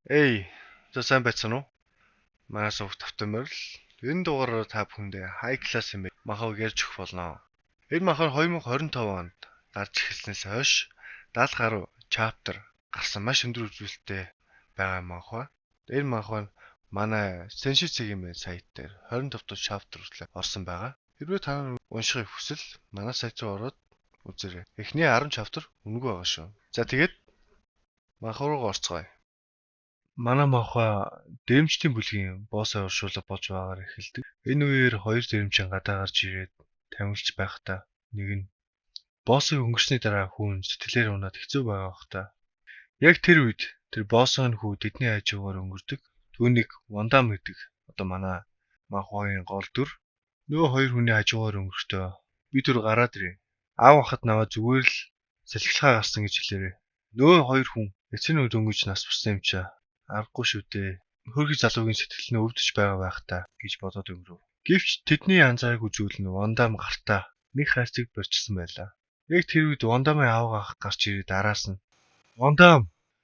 Эй, за сайн байцгаана уу? Манай сувг тавтамаар л энэ дугаараар та бүхэндээ high class юм махаг ярьж өгөх болно. Энэ махаар 2025 онд гарч эхэлснээс хойш 70 гаруй chapter гарсан маш өндөр үзүүлэлттэй байгаа манхва. Энэ манхва манай Senshi-ийн сайт дээр 25 дахь chapter хүртэл орсон байгаа. Хэрвээ та уншихыг хүсвэл манай сайт руу ороод үзээрэй. Эхний 10 chapter үнэгүй байгаа шүү. За тэгээд манхва руу орцгоё. Манай махаа дэрэмчдийн бүлгийн боосоо уршуулга болж байгаагаар эхэлдэг. Энэ үеэр хоёр дэрэмчин гадаа гарч ирээд тамилж байхдаа нэг нь боосыг өнгөрсний дараа хүүн сэтгэлээр унаад хэцүү байгаа бахта. Яг тэр үед тэр боосын хүү тэдний хажуугаар өнгөрдөг. Түүнийг Вандам гэдэг одоо манай махагийн гол дүр. Нөө хоёр хүний хажуугаар өнгөртөө би түр гараад ирээ. Аав хахад наваа зүгээр л салхилахаа гарсан гэж хэлээрээ. Нөө хоёр хүн эцэн үед өнгөж нас барсан юм чаа. Аргагүй шүү дээ. Хөргөж залуугийн сэтгэл нь өвдөж байгаа байх та гэж бодоод өнгөрөв. Гэвч тэдний анзаараагүй зүйл нь Вандам гартаа нэг хайрцаг барьчихсан байлаа. Яг тэр үед Вандамын аавгаа гарч ирээд араас нь "Вандам,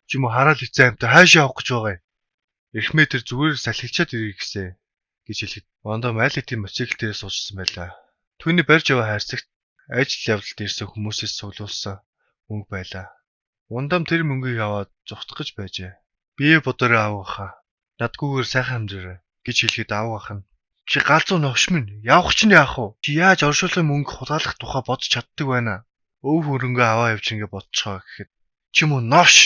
чи мо хараад хэцээ амтаа хайшаа явах гэж байгаа юм. Эхмээ тэр зүгээр салхилчаад ирэй гэсэ" гэж хэлэхэд Вандам аль хэдийн мотоцикл дээр суужсан байлаа. Түүний барьж яваа хайрцагт ажил явдалд ирсэн хүмүүсээс цуглуулсан мөнгө байлаа. Вандам тэр мөнгийг аваад зугтах гэж байжээ. "Бие бодорой аавгаахаа. Надгүйгээр сайхан амжаарай" гэж хэлэхэд аавгаах нь "Чи галзуу новш минь явах чинь яах вэ? Чи яаж оршуулгын мөнгө хулгайлах тухай бодож чаддаг байна. Өв хөрөнгөө аваа явж ингэ бодцгоо" гэхэд "Чи мөн новш."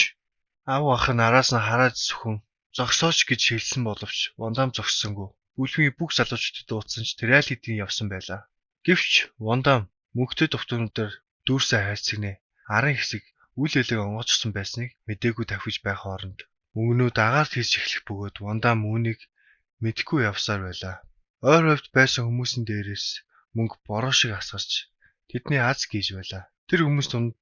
Аавгаах нь араас нь хараад зөвхөн "Зогсооч" гэж хэлсэн боловч Вандам зогссонгүй. Бүлгийн бүх залуучуудад дуудсан ч тэр аль хэдийн явсан байлаа. Гэвч Вандам мөнхтэй төвтөнүүдээр дүүрсэн хайрцагны арын хэсэг үл хэлэг онгоцсон байсныг мэдээгүй тавхиж байх хооронд мөнгнүүд агаарт хийж эхлэх бөгөөд Вандам үүнийг мэдэхгүй явсаар байлаа. Ойр хойвт байсан хүмүүсийн дээрээс мөнгө бороо шиг асгарч тэдний аз гийж байлаа. Тэр хүмүүс дунд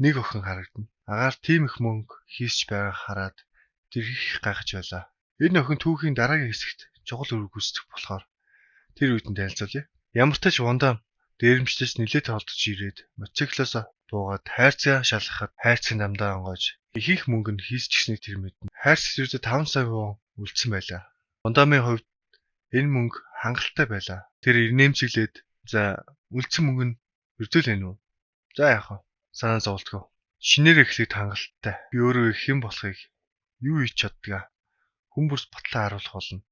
нэг охин харагдана. Агаар тийм их мөнгө хийсч байгааг хараад тэр их гайхаж байлаа. Энэ охин түүхийн дараагийн хэсэгт чухал үүрэг гүйцэтгэх болохоор тэр үедэн танилцуулъя. Ямар ч тач Вандам дээрэмчдээс нэлээд толдож ирээд мотоциклоос буугаад хайрцаа шалгахад хайрцаг дамдаа онгойж их мөнгө нь хийсч гиснийг тэр мэднэ. Хайрцаг зүрдээ 5 сая вон үлдсэн байлаа. Вандамын хувьд энэ мөнгө хангалттай байлаа. Тэр нэмцэглээд "За үлдсэн мөнгө нь өрдөл байна уу? За яах вэ? Санаа зовлтгоо. Шинээр эхлээд хангалттай. Би өөрөө их юм болохыг юу хийж чаддгаа. Хүмүүст батлан харуулах болно."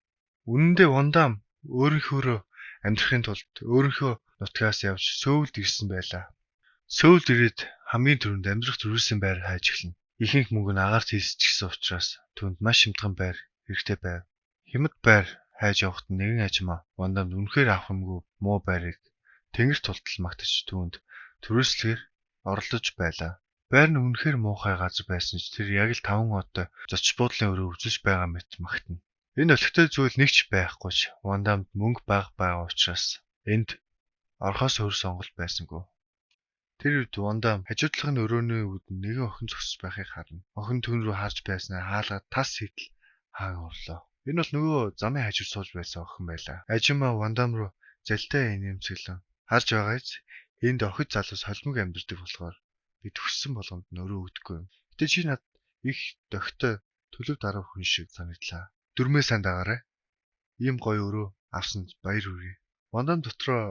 Үнэндээ Вандам өөрийнхөө амьдрахын тулд өөрийнхөө нутгаас явж Сөүлд ирсэн байлаа. Сөүлд ирээд хамгийн түрүүнд амьдрах төрүүлсэн байр хайж эхэлнэ. Ихэнх мөнгө нь агаарт хийсчихсэн учраас түүнд маш хямдхан байр хэрэгтэй байв. Хямд байр хайж явахад нэгэн ажимаа Вандамд үнэхээр авахмгүй муу байрыг тэнгэр тултал магтаж түүнд төрөөслөгээр оролдож байлаа. Байр нь үнэхээр муухай газар байсан ч тэр яг л 5 одтой зоч буудлын өрөө үзэж байгаа мэт магтана. Энэ олигтой зүйл нэг ч байхгүй ч Вандамд мөнгө байгаа учраас энд орхоос өөр сонголт байсангүй. Тэр үед Вандам хажуудлахын өрөөний үүдэн нэгэн охин зогсож байхыг харна. Охин түн рүү харж байснаа хаалгаад тас хідэл хаан орлоо. Энэ бол нөгөө замын хажууд сууж байсан охин байлаа. Ажимаа Вандам руу залтай нэмцгэлэн харж байгаач энд охид залуус холимог амьдардаг болохоор би төссөн болгонд нөрөө өгдөггүй юм. Гэтэ чи над их дохтой төлөв дарав хүн шиг санагдлаа. Дөрмөө сайн дагаарай. Ийм гоё өрөө авсан баяр хүргэе. Вандам дотроо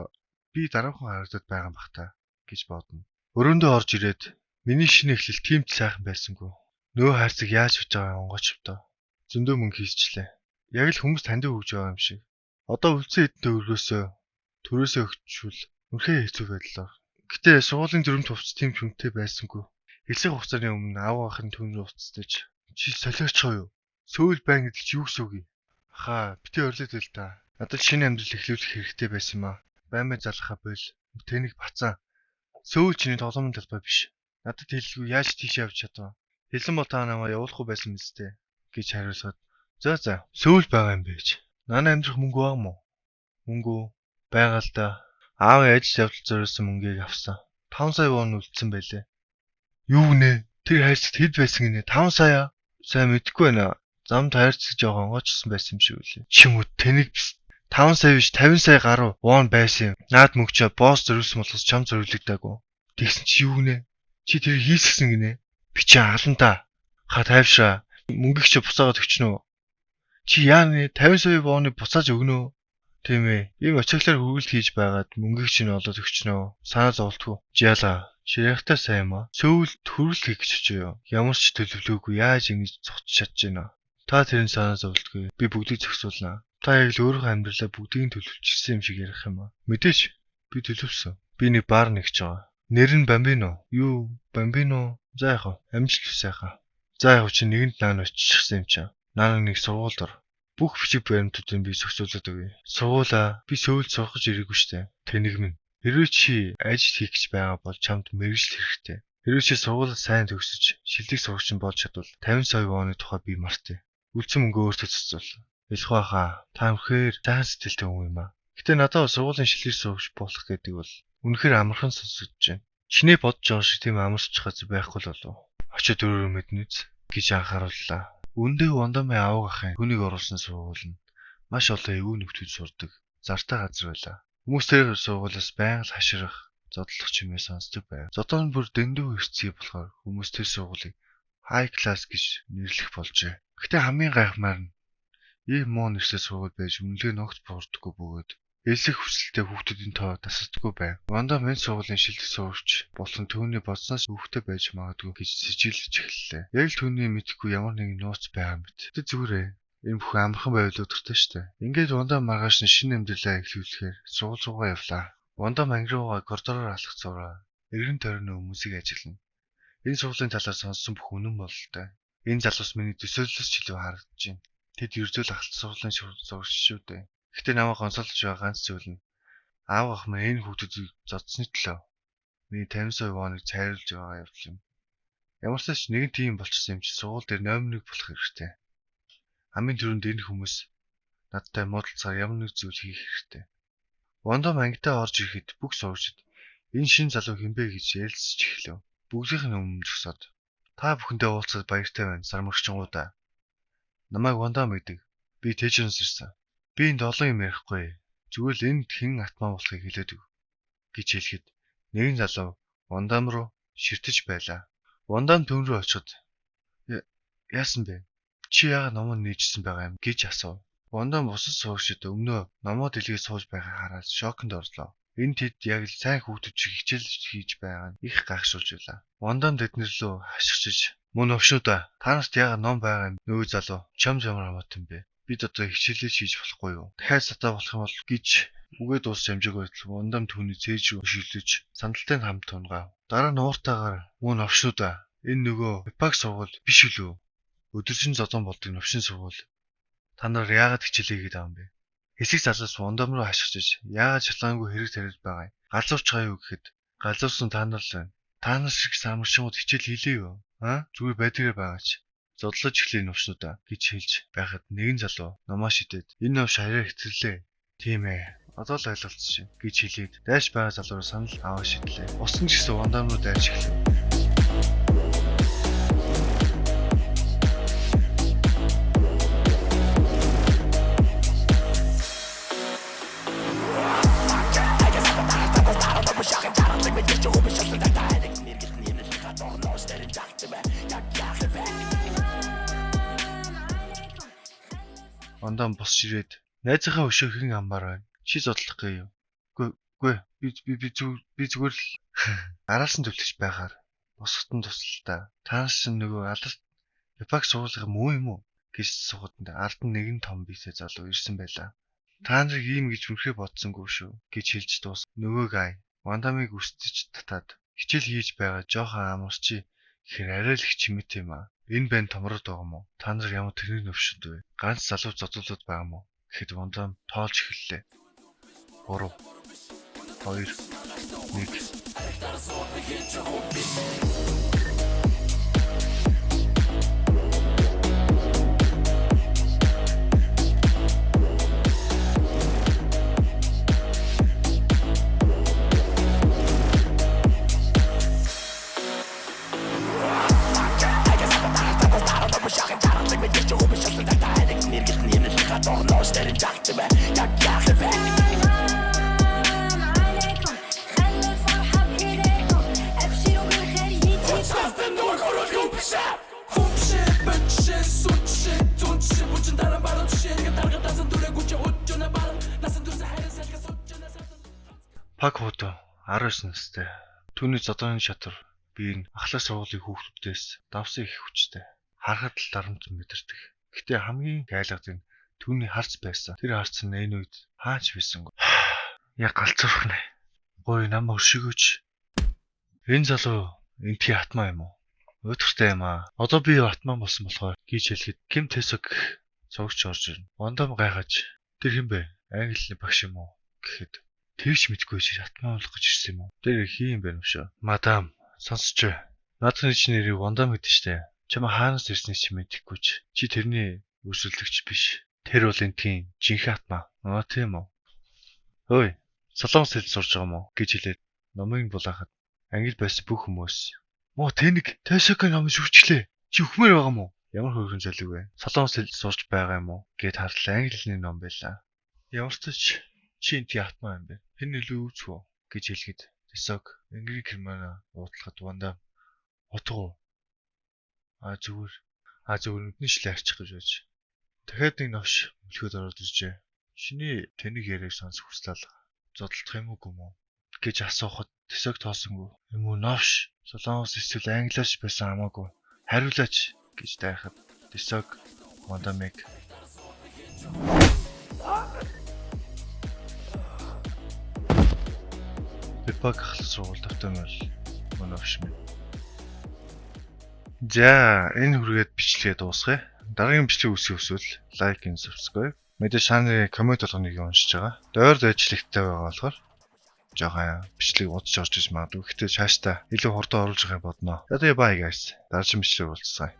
би дараахан харагдаад байгаа юм бах та гэж бодно. Өрөөндөө орж ирээд миний шинэ эхлэл тийм ч сайхан байсангүй. Нөө хайрцаг яаж хийж байгаа онгоцтой. Зөндөө мөнгө хийсчлээ. Яг л хүмүүс танд өгж байгаа юм шиг. Одоо үлцэн эдэнтэй өргөөсөө төрөөсөө өгчвөл үнэхээр хэцүү байлаа. Гэтэ сургуулийн дүрмт хувцас тийм хүнтэй байсангүй. Хэлсэн хугацааны өмнө аавгаах нь түн рүү уцтаж "Чи солиоч юу? Сөүл байн гэдэл чи юу гэсэн үг юм? Хаа, бити өрлөөд л та. Надад шинэ амьдрал эхлүүлэх хэрэгтэй байсан юм аа. Баймаа залхаа бойл. Тэнийг бацаа. Сөүл чиний тоглоомын талбай биш. Надад хэлэлгүй яаж тийш явж чадав? Хэлсэн бол та намайг явуулахгүй байсан мэт дээ" гэж хариулсаад За, сөүл байгаа юм байж. Нана амьдрах мөнгө баг мó? Мөнгө байгаа л да. Аавын ажил явдал зориулсан мөнгийг авсан. 5 сая вон үлдсэн байлээ. Юу нэ? Тэр хайрцагт хэд байсан гинэ? 5 сая? Сайн мэдэхгүй байна. Замд хайрцаг жоохон онгойчсон байсан юм шиг үлээ. Чимүү тэнийг 5 сая биш 50 сая гаруй вон байсан юм. Наад мөнгөчөө босс зориулсан болохос чам зориулагдаагүй. Тэгсэн чи юу нэ? Чи тэр хийсгсэн гинэ? Би чи алан да. Ха тайвшраа. Мөнгө чи буцаагаад өгчнө үү? Чи яаны 50 сая вооны буцааж өгнө үү? Тийм ээ. Ийм очихлаар хөргөлт хийж байгаад мөнгө чи нь олоод өгчнө үү? Санаа зовлтгүй. Жиала. Чи яхтай сайн юм аа. Сөүлд хөргөлт хийх гэж очив. Ямар ч төлөвлөөгүй яаж ингэж зогсож чадж байна. Та тэрэн санаа зовлтгүй. Би бүгдийг зохицуулнаа. Та яг л өөрийнхөө амьдралаа бүгдийг нь төлөвлөжсөн юм шиг ярих юм аа. Мэдээч. Би төлөвлөсөн. Би нэг баар нэгж байгаа. Нэр нь Бамбино. Юу? Бамбино. За яах вэ? Амжилт сайхан. За яах вэ? Чи нэгэнд наан очихсан юм чаа. Наан нэг сургуульд ор. Бүх бичиг баримтуудыг би зохицуулаад өгье. Сургуулаа би сөүлд сурах гэж ирээгүй штэ. Тэнэг минь. Хэрвээ чи ажил хийх гэж байгаа бол чамд мэрэгжил хэрэгтэй. Хэрвээ чи сургуулаа сайн төгсөж шилдэг сурагч болж чадвал 50 сая вооны тухай би мартъя. Үлдсэн мөнгөө өөртөө цэцүүл. Ялхаа хаа. Та үнэхээр сайн сэтгэлтэй хүн юм аа. Гэтэ надад сургуулийн шилдэг сурагч болох гэдэг бол үнэхээр амархан сонсогдож байна. Чиний бодож байгаа шиг тийм амарч газар байхгүй л болов. Очоод өөрөө мэднэз гэж анхаарууллаа. Үндэ Вондамын аав ахын хүнийг оруулсан сургууль нь маш олон эвгүй нөхдүүд сурдаг зартай газар байлаа. Хүмүүс тэр сургуулиас байнга л хаширах, зодлох чимээ сонсдог байв. Зодон бүр дэндүү эрсцгий болохоор хүмүүс тэр сургуулийг high class гэж нэрлэх болжээ. Гэхдээ хамгийн гайхмаар нь ийм муу нэрсээ сургууль байж үнэлгээ ногт буурдаггүй бөгөөд элсэх хүсэлтэй хүүхдүүдийн тоо тасардаггүй байв. Вондам энэ сургуулийн шилдэг сурагч болон түүний бодсноос өвхтэй байж магадгүй гэж сэжиглэж эхэллээ. Яг л түүний мэдхгүй ямар нэгэн нууц байгаа мэт. Тэ зүгээрээ энэ бүх амархан байвал өдөртэй штэ. Ингээд Вондам маргааш нь шинэ амьдралаа эхлүүлэхээр сургууль руугаа явлаа. Вондам анги руугаа коридороор алхах зураа эргэн тойрны хүмүүсийг ажиллана. Энэ сургуулийн талаар сонссон бүх үнэн бололтой. Энэ залуус миний төсөөллөөс ч илүү харагдаж байна. Тэд ердөө л ахалт сургуулийн сурагч шүү дээ. Гэхдээ намайг консолж байгаа ганц зүйл нь аав ах минь энэ хүүхдүүдийг зодсны төлөө миний 50 сая воныг цайруулж байгаа явдал юм. Ямар ч тач нэгэн тийм болчихсон юм чи сургууль дээр номерыг болох хэрэгтэй. Хамгийн түрүүнд энэ хүмүүс надтай муудалцаар ямар нэг зүйл хийх хэрэгтэй. Вондам ангитаа орж ирэхэд бүх сурагчид энэ шин залуу хинбэ гэж ярилцж эхлэв. Бүгдийнх нь өмнө зогсоод та бүхэндээ уулзаад баяртай байна сармагчингуудаа. Намайг Вондам гэдэг. Би Тэжэнс ирсэн. Би энд олон юм ярихгүй. Зүгээр л энд хэн атман болохыг хэлээд өг гэж хэлэхэд нэгэн залуу Вондам руу ширтэж байлаа. Вондам түн рүү очиод яасан бэ? Чи яагаад номоо нээжсэн байгаа юм гэж асуув. Вондам бусад сурагчид өмнөө номоо дэлгээ сууж байгааг хараад шоконд орлоо. Энэ тэд яг л сайн хүүхдүүд шиг хичээл хийж байгаа нь их гайхшруулж байлаа. Вондам тэднэр лөө хашгичж мөн өвшүүдэ та нарт яагаад ном байгаа юм нөө залуу чам чамар хамаат юм бэ? Бид одоо хичээлээ хийж болохгүй юу? Дахиад сатаа болох юм бол гэж үгээ дуусч амжиг байтал Вондам түүний цээж рүү шилжиж сандалтай хамт тунгав. Дараа нь ууртаагаар мөн овшнуудаа энэ нөгөө Эпак сургууль биш үлээ. Өдөржин зодон болдог новшин сургууль. Та нар яагаад хичээлээ хийгээд байгаа юм бэ? Хэсэг залуус Вондам руу хашгичж яагаад шалгаангүй хэрэг тариад байгаа юм? Галзуурч байгаа юу гэхэд галзуурсан та нар л байна. Та нар шиг сармагчид хичээл хийлээ юу? Зүгээр байдгаараа байгаач. Зодлож эхлэх новшнуудаа гэж хэлж байхад нэгэн залуу номоо шидэд энэ новш хараа хэвтерлээ. Тийм ээ. Одоо л ойлголцсон гэж хэлээд дайш байгаа залуугаар санал аваа шидлээ. Усан ч гэсэн Вондам руу дайрч эхлэв. Вондам бос ирээд найзынхаа өшөө хэн амбаар байна. Чи зодлох гээ юу? Үгүй би зүгээр л араас нь төвлөж байгаар босготон туслалтаа. Тааш нөгөө алдарт Эпак сургуулийн муу юм уу гэж суугатанд ард нь нэгэн том бисээ залуу ирсэн байлаа. Та нарыг ийм гэж үнэхээр бодсонгүй шүү гэж хэлж дуус. Нөгөө гай Вондамыг өсдөж татаад хичээл хийж байгаа жоохон амарчи гэхээр арай л их чимэт юм аа. Энэ байн томроод байгаа юм уу? Та нар ямар тэрний нөвшөнд вэ? Ганц залуу зодуулаад байгаа юм уу? Гэхэд Вондам тоолж эхэллээ. 3 2 1 Hopsje, budget, Пак Хото 19 настай. Түүний зодооны шатвар биеийг ахлах сургуулийн хүүхдүүдээс давсан их хүчтэй. Харахад л дарамт мэдэрдэг. Гэтэ хамгийн гайлгад нь түүний харц байсан. Тэр харц нь энэ үед хаач байсан. Яг галзуурх нэ. Гой нам өршигөөч. Энэ залуу энтхий атмаа юм уу? Өдөртэй юм аа. Одоо би атмаа болсон болохоор гэж хэлэхэд Ким Тэсок цогч орж ирнэ. Вандам гайхаж тэр хэн бэ? Английн багш юм уу? Гэхэд тэгж мэдгүй чи атмаа болох гэж ирсэн юм уу? Тэр хий юм бэ нүшөө? Мадам, сонсч. Наадхны чи нэрийг Вандам гэдэг штэ. Чамаа хаанаас ирснийг чи мэдэхгүй ч. Чи тэрний өрсөлдөгч биш. Тэр бол энтхийн жинхэнэ атмаа. Аа тийм үү? Ой, солонгос хэл сурж байгаа мó гэж хэлээд номыг булаахад англи байсан бүх хүмүүс "Мо тэнэг Тэсокын номыг шүрчлээ. Чи өхмөр байгаа мó?" Ямар хөөрхөн залуу вэ? Солонгос хэл сурч байгаа юм уу? Гэт харлаа англи хэлний ном байлаа. Ямар ч чи энтхийн атмаа юм бэ? Хэн илүү үүсвэ гэж хэлэхэд Тэсок англи германа уудлахад Вандам утга. Зүгээр нүдний шлээ арчих гэж байж. Дахиад нэг новш мөлхөд ороод иржээ. Шиний тэнэг яриаг сонсох хүслээ зодтолдох юм уу гэж асуухад Тэсок тоосонгүй. Юм уу новш? Солонгос эсвэл англиаш байсан хамаагүй. Хариулаач гэж дайхад Тэсок Вандамыг Пак ахлах сургууль тавтамаар новш минь. За, энэ хүргээд бичлэгээ дуусгая. Дараагийн бичлэг үсэх өсвөл лайк and subscribe. Мэдээж шааны коммент болгоныг уншиж байгаа. Дойрд ажиглагтай байгаа болохоор жоохон бичлэг удаж орж иж магадгүй. Гэхдээ цаашдаа илүү хурдан оруулж явах бодноо. За тэгээ bye guys. Дараагийн бичлэг уулзцгаая.